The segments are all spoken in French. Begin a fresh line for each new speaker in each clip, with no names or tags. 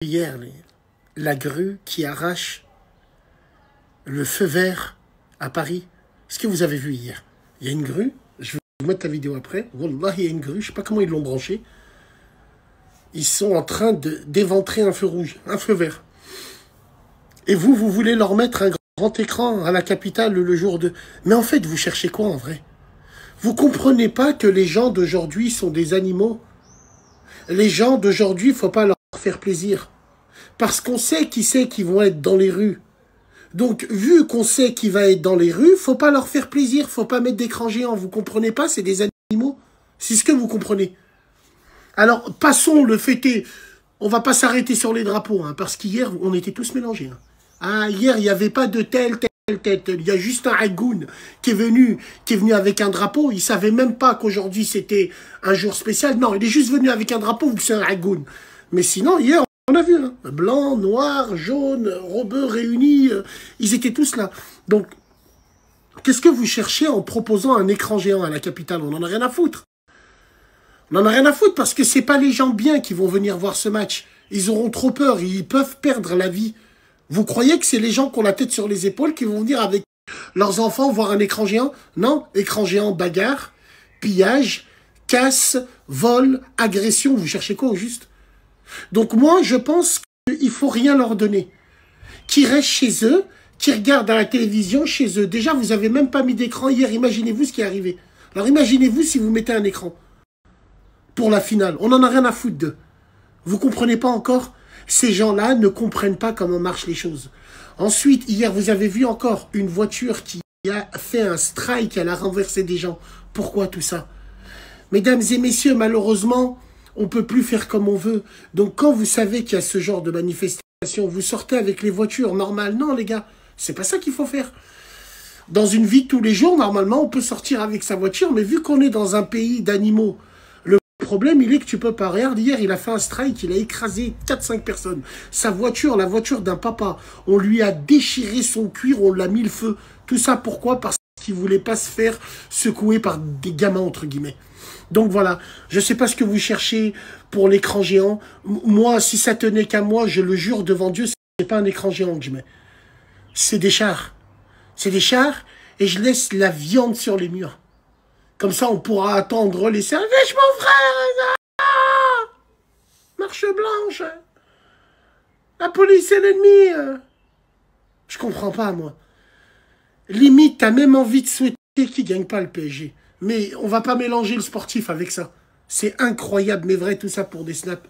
Hier, la grue qui arrache le feu vert à Paris. Ce que vous avez vu hier. Il y a une grue. Je vais vous mettre la vidéo après. Wallah, il y a une grue. Je ne sais pas comment ils l'ont branchée. Ils sont en train d'éventrer un feu rouge, un feu vert. Et vous voulez leur mettre un grand écran à la capitale le jour de... Mais en fait, vous cherchez quoi en vrai? Vous comprenez pas que les gens d'aujourd'hui sont des animaux? Les gens d'aujourd'hui, il ne faut pas leur faire plaisir. Parce qu'on sait qui c'est qui vont être dans les rues. Donc, vu qu'on sait qui va être dans les rues, faut pas leur faire plaisir, faut pas mettre d'écran géant. Vous comprenez pas? C'est des animaux. C'est ce que vous comprenez. Alors, passons le fêter. On va pas s'arrêter sur les drapeaux, hein, parce qu'hier, on était tous mélangés. Hein. Ah, hier, il n'y avait pas de telle tête. Il y a juste un Agoun qui est venu avec un drapeau. Il savait même pas qu'aujourd'hui, c'était un jour spécial. Non, il est juste venu avec un drapeau, vu que c'est un Agoun. Mais sinon, hier, on a vu, hein, blanc, noir, jaune, robeux réunis, ils étaient tous là. Donc, qu'est-ce que vous cherchez en proposant un écran géant à la capitale? On n'en a rien à foutre. On n'en a rien à foutre parce que c'est pas les gens bien qui vont venir voir ce match. Ils auront trop peur, ils peuvent perdre la vie. Vous croyez que c'est les gens qui ont la tête sur les épaules qui vont venir avec leurs enfants voir un écran géant? Non, écran géant, bagarre, pillage, casse, vol, agression. Vous cherchez quoi au juste? Donc moi, je pense qu'il ne faut rien leur donner. Qu'ils restent chez eux, qu'ils regardent à la télévision chez eux. Déjà, vous n'avez même pas mis d'écran hier. Imaginez-vous ce qui est arrivé. Alors imaginez-vous si vous mettez un écran pour la finale. On n'en a rien à foutre d'eux. Vous ne comprenez pas encore? Ces gens-là ne comprennent pas comment marchent les choses. Ensuite, hier, vous avez vu encore une voiture qui a fait un strike, elle a renversé des gens. Pourquoi tout ça? Mesdames et messieurs, malheureusement, on ne peut plus faire comme on veut. Donc, quand vous savez qu'il y a ce genre de manifestation, vous sortez avec les voitures normales. Non, les gars, c'est pas ça qu'il faut faire. Dans une vie de tous les jours, normalement, on peut sortir avec sa voiture, mais vu qu'on est dans un pays d'animaux, le problème, il est que tu peux pas. Regarde, hier, il a fait un strike, il a écrasé 4-5 personnes. Sa voiture, la voiture d'un papa, on lui a déchiré son cuir, on l'a mis le feu. Tout ça, pourquoi? Parce qu'il voulait pas se faire secouer par des gamins, entre guillemets. Donc voilà, je ne sais pas ce que vous cherchez pour l'écran géant. Moi, si ça tenait qu'à moi, je le jure devant Dieu, ce n'est pas un écran géant que je mets. C'est des chars. C'est des chars et je laisse la viande sur les murs. Comme ça, on pourra attendre les services, mon frère. Ah, marche blanche. La police est l'ennemi. Je comprends pas, moi. Limite, t'as même envie de souhaiter qu'il ne gagne pas le PSG. Mais on va pas mélanger le sportif avec ça. C'est incroyable, mais vrai, tout ça pour des snaps.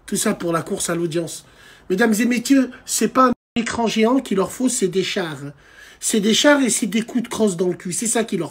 Tout ça pour la course à l'audience. Mesdames et messieurs, c'est pas un écran géant qu'il leur faut, c'est des chars. C'est des chars et c'est des coups de crosse dans le cul. C'est ça qu'il leur faut.